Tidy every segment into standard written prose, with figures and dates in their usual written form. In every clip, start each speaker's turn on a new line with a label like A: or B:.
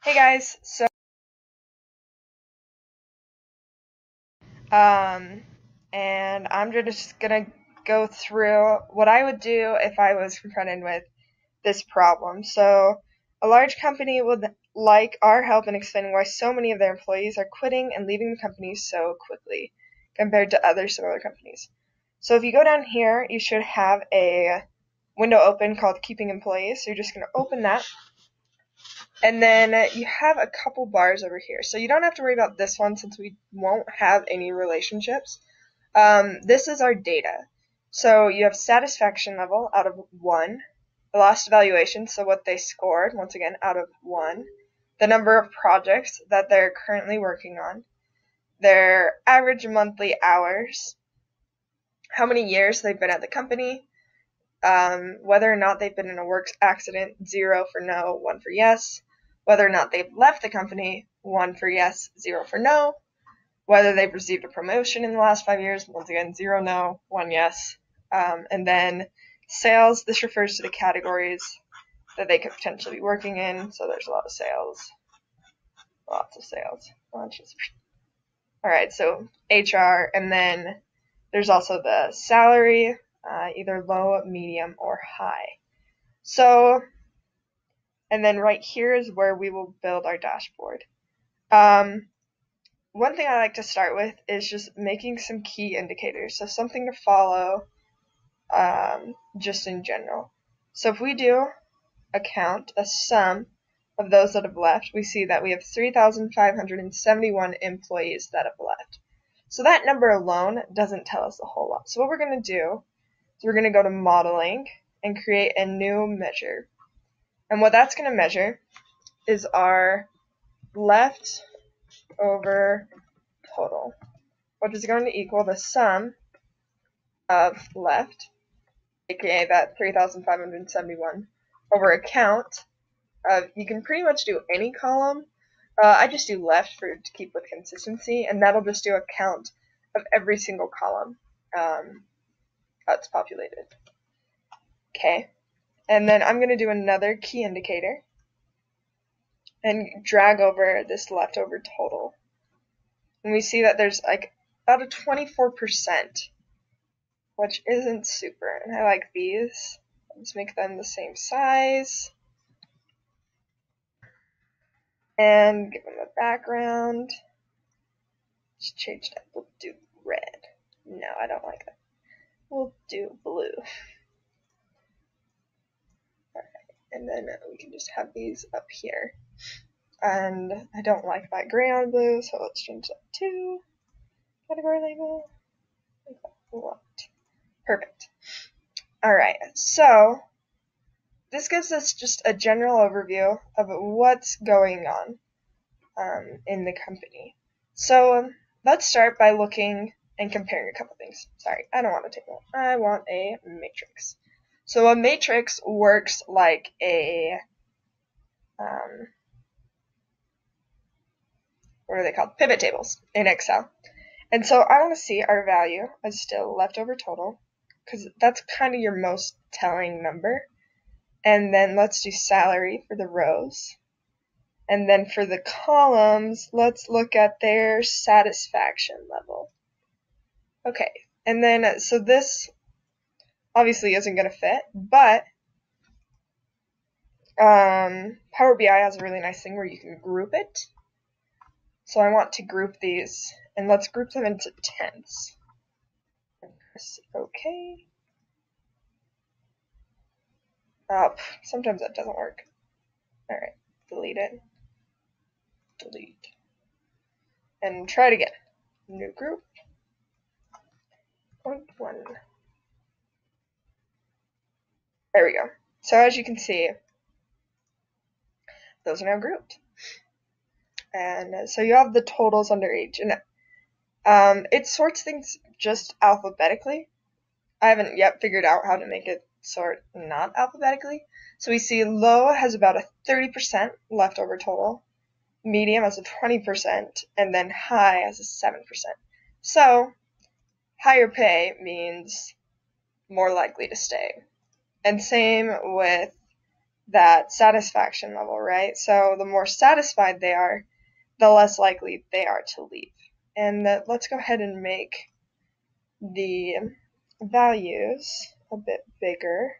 A: Hey guys, um, and I'm just gonna go through what I would do if I was confronted with this problem. So, a large company would like our help in explaining why so many of their employees are quitting and leaving the company so quickly compared to other similar companies. So, if you go down here, you should have a window open called Keeping Employees. So, you're just gonna open that. And then you have a couple bars over here. So you don't have to worry about this one since we won't have any relationships. This is our data. So you have satisfaction level out of 1, the lost evaluation, so what they scored, once again, out of 1, the number of projects that they're currently working on, their average monthly hours, how many years they've been at the company, whether or not they've been in a work accident, 0 for no, 1 for yes, whether or not they've left the company, 1 for yes, 0 for no, whether they've received a promotion in the last 5 years, once again, 0 no, 1 yes, and then sales, this refers to the categories that they could potentially be working in, so there's a lot of sales, lots of sales. Alright, so HR, and then there's also the salary, either low, medium, or high. So, and then right here is where we will build our dashboard. One thing I like to start with is just making some key indicators, so something to follow just in general. So if we do a sum of those that have left, we see that we have 3,571 employees that have left. So that number alone doesn't tell us a whole lot. So what we're going to do is we're going to go to modeling and create a new measure. And what that's going to measure is our left over total, which is going to equal the sum of left, aka that 3,571, over a count of, you can pretty much do any column. I just do left to keep with consistency, and that'll just do a count of every single column that's populated. Okay, and then I'm going to do another key indicator and drag over this leftover total. And we see that there's like about a 24%, which isn't super. And I like these. Let's make them the same size. And give them a background. Let's change that. We'll do red. No, I don't like that. We'll do blue. Alright, and then we can just have these up here. And I don't like that gray on blue, so let's change that to category label. What? Perfect. Alright, so this gives us just a general overview of what's going on in the company. So let's start by looking and comparing a couple things. Sorry, I don't want a table. I want a matrix. So a matrix works like a what are they called? Pivot tables in Excel. And so I want to see our value as still leftover total, because that's kind of your most telling number. And then let's do salary for the rows. And then for the columns, let's look at their satisfaction level. Okay, and then so this obviously isn't going to fit, but Power BI has a really nice thing where you can group it. So I want to group these, and let's group them into tenths. Okay. Sometimes that doesn't work. Alright, delete it. Delete. And try it again. New group. 0.1. There we go. So as you can see, those are now grouped. And so you have the totals under each. And it sorts things just alphabetically. I haven't yet figured out how to make it sort not alphabetically. So we see low has about a 30% leftover total, medium has a 20%, and then high has a 7%. So higher pay means more likely to stay. And same with that satisfaction level, right? So the more satisfied they are, the less likely they are to leave. And let's go ahead and make the values a bit bigger.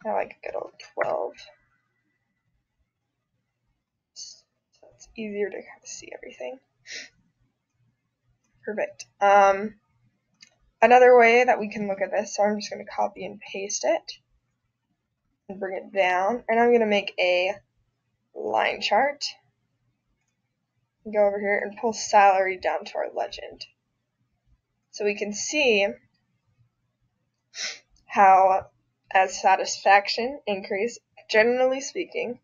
A: I like a good old 12. So it's easier to kind of see everything. Perfect. Another way that we can look at this, so I'm just going to copy and paste it and bring it down, and I'm going to make a line chart. Go over here and pull salary down to our legend. So we can see how as satisfaction increase, generally speaking,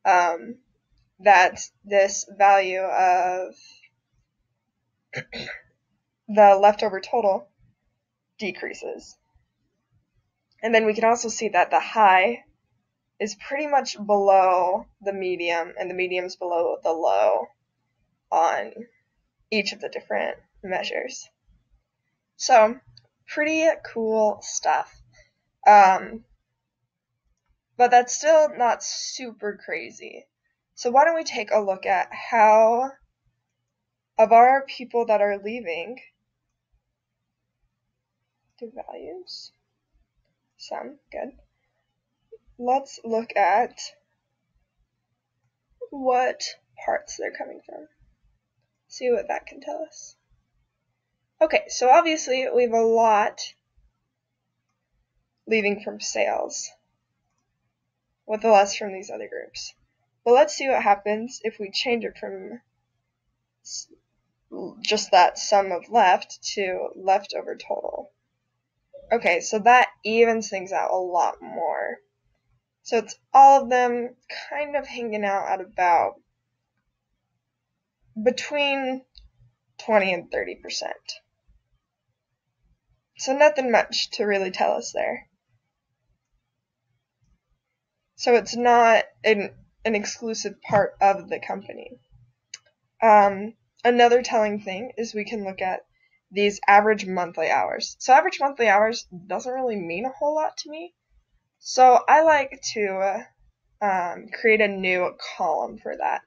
A: that this value of the leftover total decreases. And then we can also see that the high is pretty much below the medium, and the medium's below the low on each of the different measures. So, pretty cool stuff. But that's still not super crazy. So why don't we take a look at how, of our people that are leaving, do values? Some, good. Let's look at what parts they're coming from. See what that can tell us. Okay, so obviously we have a lot leaving from sales, with the less from these other groups. But let's see what happens if we change it from just that sum of left to leftover total. Okay, so that evens things out a lot more. So it's all of them kind of hanging out at about between 20 and 30%. So nothing much to really tell us there. So it's not an exclusive part of the company. Another telling thing is we can look at these average monthly hours. So average monthly hours doesn't really mean a whole lot to me. So I like to create a new column for that.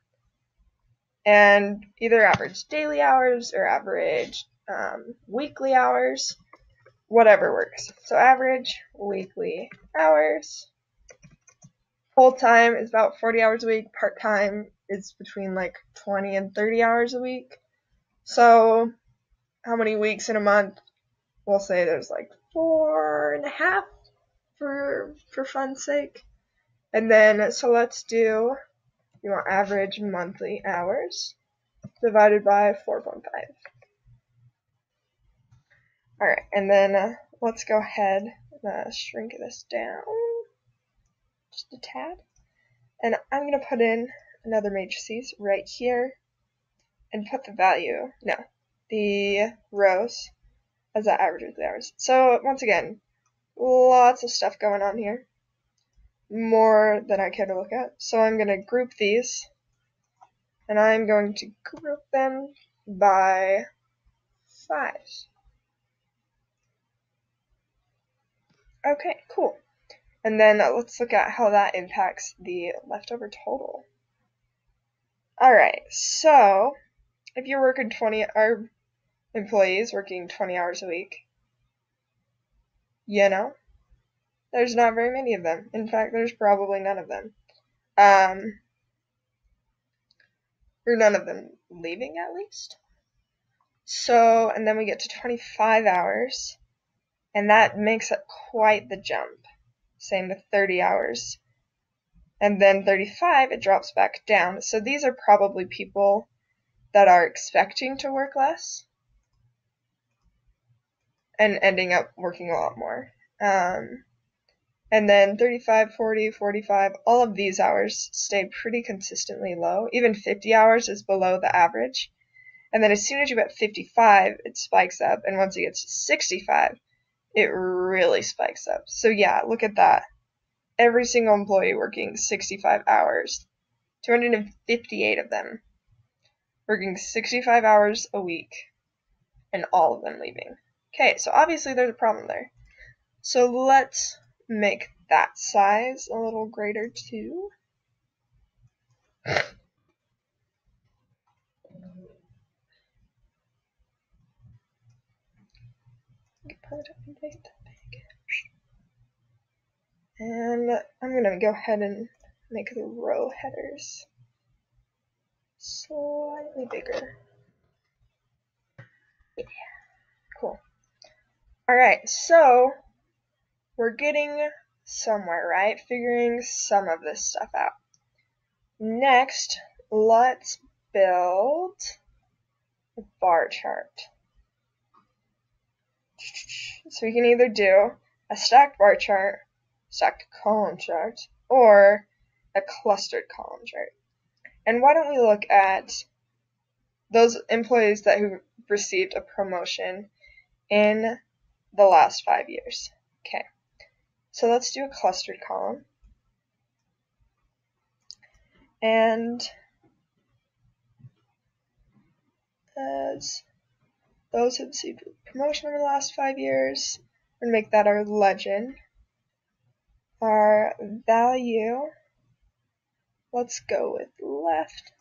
A: And either average daily hours or average weekly hours, whatever works. So average weekly hours. Full-time is about 40 hours a week. Part-time is between like 20 and 30 hours a week. So how many weeks in a month? We'll say there's like 4.5 for fun's sake. And then, so let's do, you want average monthly hours divided by 4.5. Alright, and then let's go ahead and shrink this down just a tad. And I'm going to put in another matrices right here and put the value, no, the rows as that average of the hours. So once again, lots of stuff going on here. More than I care to look at. So I'm going to group these, and I'm going to group them by 5. Okay, cool. And then let's look at how that impacts the leftover total. Alright, so if you're working our employees working 20 hours a week, you know, there's not very many of them. In fact, there's probably none of them. Or none of them leaving at least. So, and then we get to 25 hours, and that makes it quite the jump. Same with 30 hours. And then 35, it drops back down. So these are probably people that are expecting to work less and ending up working a lot more. And then 35, 40, 45, all of these hours stay pretty consistently low. Even 50 hours is below the average. And then as soon as you get 55, it spikes up. And once it gets to 65, it really spikes up. So yeah, look at that. Every single employee working 65 hours. 258 of them working 65 hours a week. And all of them leaving. Okay, so obviously there's a problem there. So let's make that size a little greater too. And I'm going to go ahead and make the row headers slightly bigger. Yeah, cool. Alright, so we're getting somewhere, right? Figuring some of this stuff out. Next, let's build a bar chart. So we can either do a stacked bar chart, stacked column chart, or a clustered column chart. And why don't we look at those employees that who received a promotion in the last 5 years. Okay, so let's do a clustered column. And as those who received a promotion in the last 5 years, we're going to make that our legend. Our value, let's go with left.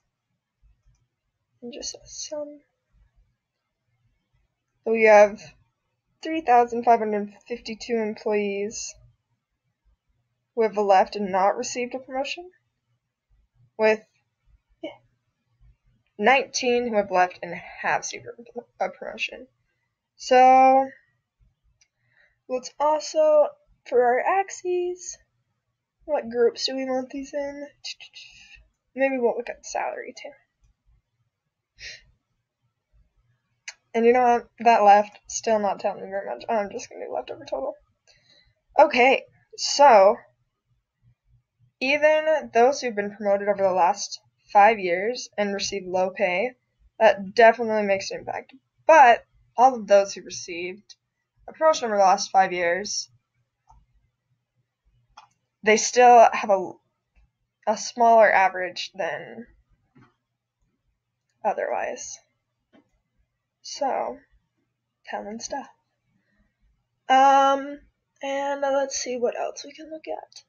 A: And just a sum. So we have 3,552 employees who have left and not received a promotion, with 19 who have left and have received a promotion. So let's also, for our axes, what groups do we want these in? Maybe we'll look at salary too. And you know what? That left, still not telling me very much. I'm just going to do leftover total. Okay, so even those who've been promoted over the last 5 years and received low pay, that definitely makes an impact. But all of those who received a promotion over the last 5 years, they still have a smaller average than otherwise. So, common stuff. And let's see what else we can look at.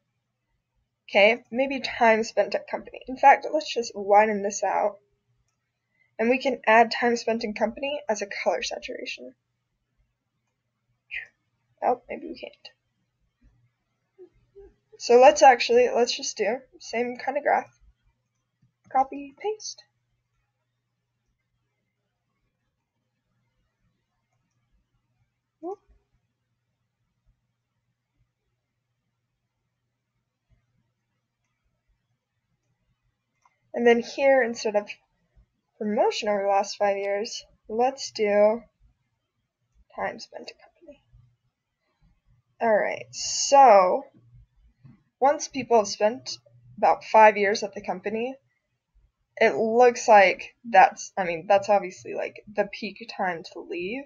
A: Okay, maybe time spent at company. In fact, let's just widen this out. And we can add time spent in company as a color saturation. Oh, maybe we can't. So let's just do same kind of graph. Copy, paste. Whoop. And then here, instead of promotion over the last 5 years, let's do time spent at company. Alright, so once people have spent about 5 years at the company, it looks like that's obviously like the peak time to leave.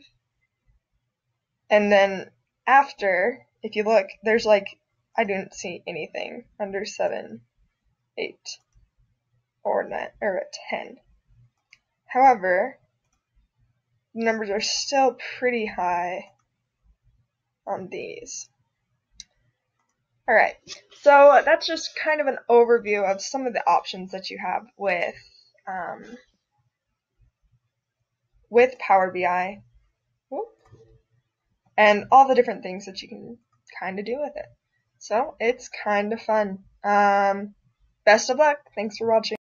A: And then after, if you look, there's like, I didn't see anything under 7, 8, or 10. However, the numbers are still pretty high on these. Alright, so that's just kind of an overview of some of the options that you have with Power BI. And all the different things that you can kind of do with it. So it's kind of fun. Best of luck. Thanks for watching.